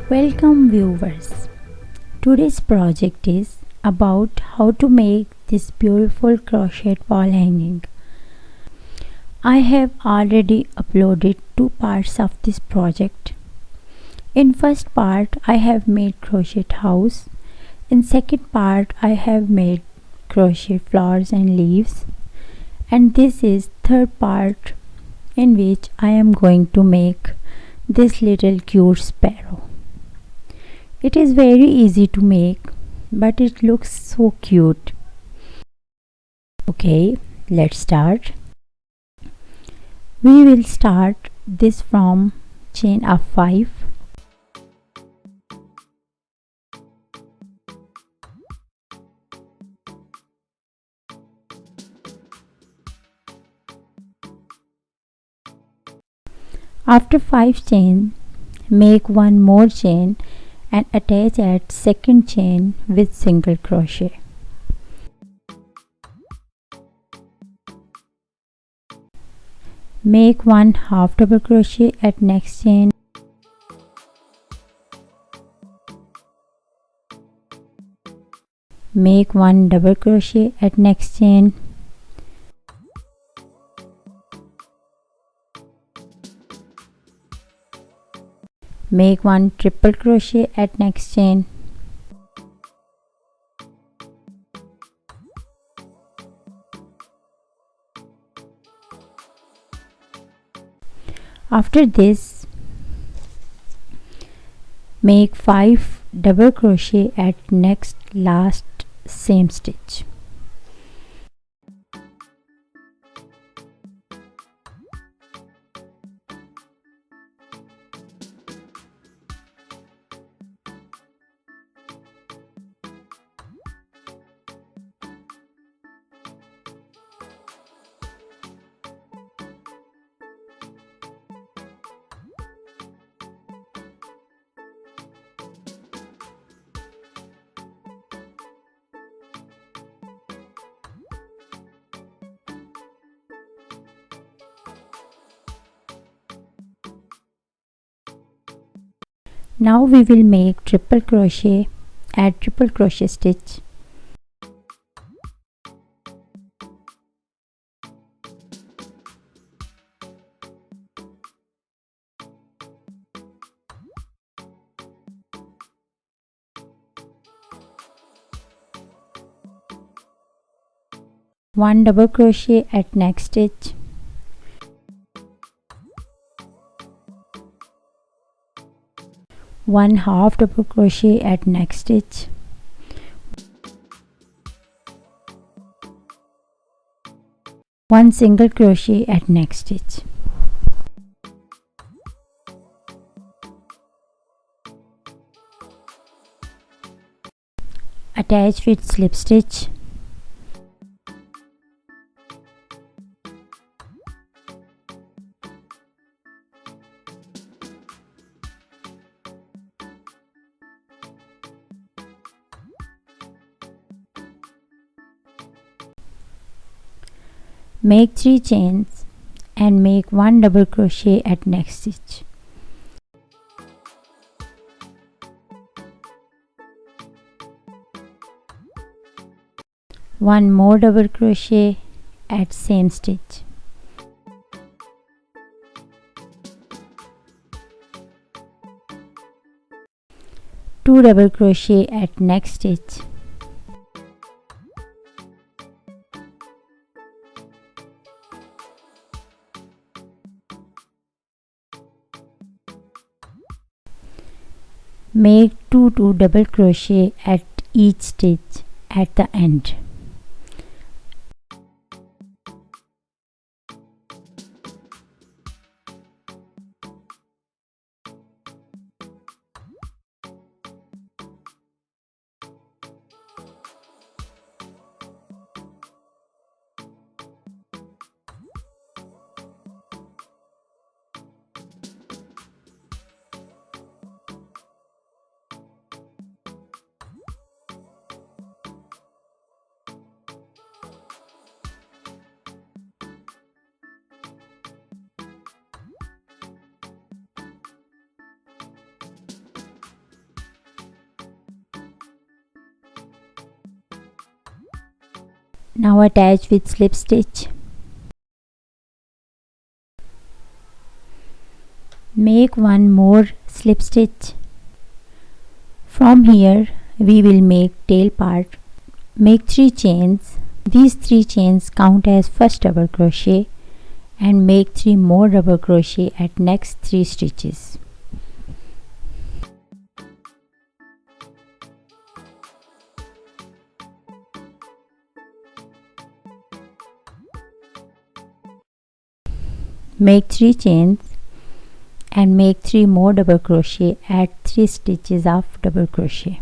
Welcome viewers. Today's project is about how to make this beautiful crochet wall hanging. I have already uploaded two parts of this project. In first part I have made crochet house. In second part I have made crochet flowers and leaves. And this is third part in which I am going to make this little cute sparrow. It is very easy to make, but it looks so cute. Okay, let's start. We will start this from chain of 5. After 5 chains, make one more chain and attach at second chain with single crochet. Make one half double crochet at next chain. Make one double crochet at next chain. Make one triple crochet at next chain. After this, make 5 double crochet at next last same stitch. Now we will make triple crochet. Add triple crochet stitch. One double crochet at next stitch. One half double crochet at next stitch. One single crochet at next stitch. Attach with slip stitch. Make 3 chains and make 1 double crochet at next stitch. One more double crochet at same stitch. Two double crochet at next stitch. Make 2 double crochet at each stitch at the end. Now attach with slip stitch. Make one more slip stitch. From here we will make tail part. Make 3 chains. These 3 chains count as first double crochet and make 3 more double crochet at next 3 stitches. Make 3 chains and make 3 more double crochet at 3 stitches of double crochet.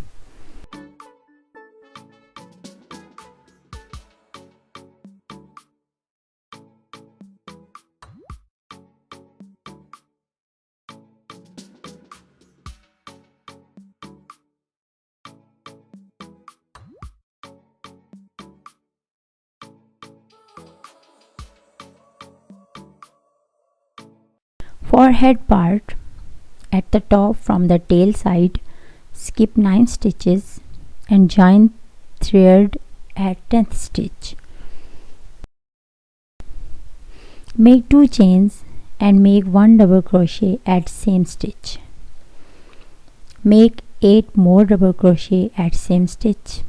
For head part, at the top from the tail side, skip 9 stitches and join thread at 10th stitch. Make 2 chains and make 1 double crochet at same stitch. Make 8 more double crochet at same stitch.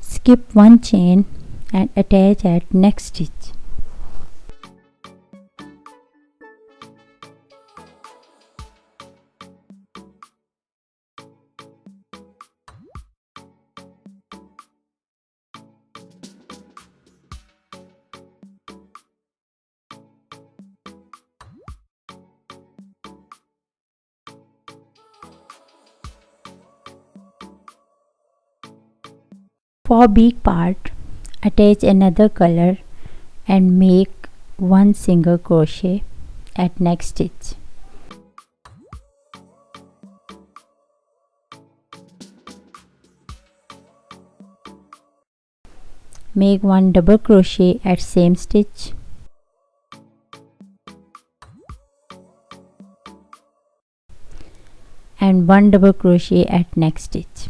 Skip 1 chain and attach at next stitch. For beak part, attach another color and make 1 single crochet at next stitch. Make 1 double crochet at same stitch. And 1 double crochet at next stitch.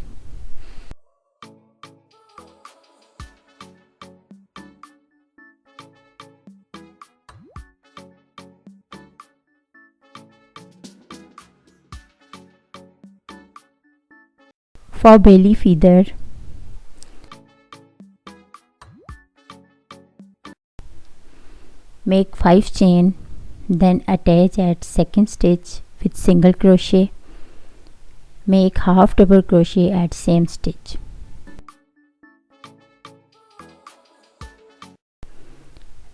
For belly feather, make 5 chain, then attach at second stitch with single crochet. Make half double crochet at same stitch.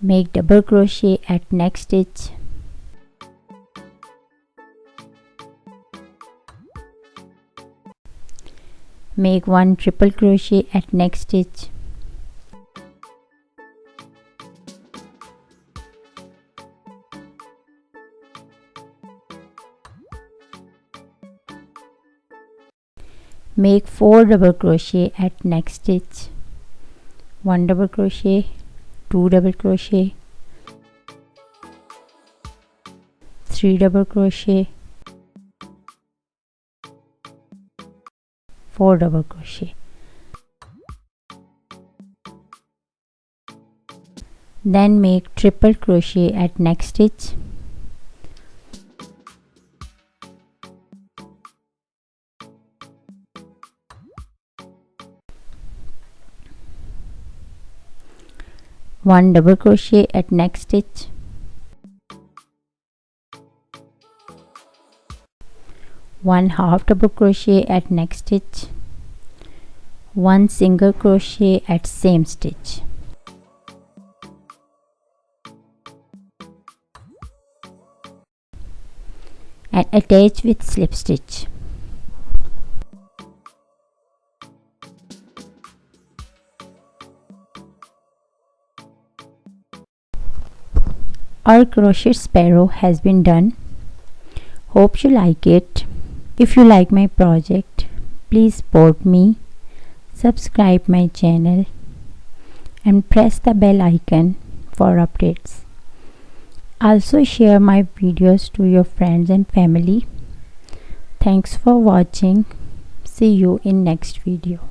Make double crochet at next stitch. Make 1 triple crochet at next stitch. Make 4 double crochet at next stitch. 1 double crochet, 2 double crochet, 3 double crochet, 4 double crochet. Then make triple crochet at next stitch. One double crochet at next stitch. One half double crochet at next stitch. 1 single crochet at same stitch. And attach with slip stitch. Our crochet sparrow has been done. Hope you like it. If you like my project, please support me, subscribe my channel and press the bell icon for updates. Also share my videos to your friends and family. Thanks for watching. See you in next video.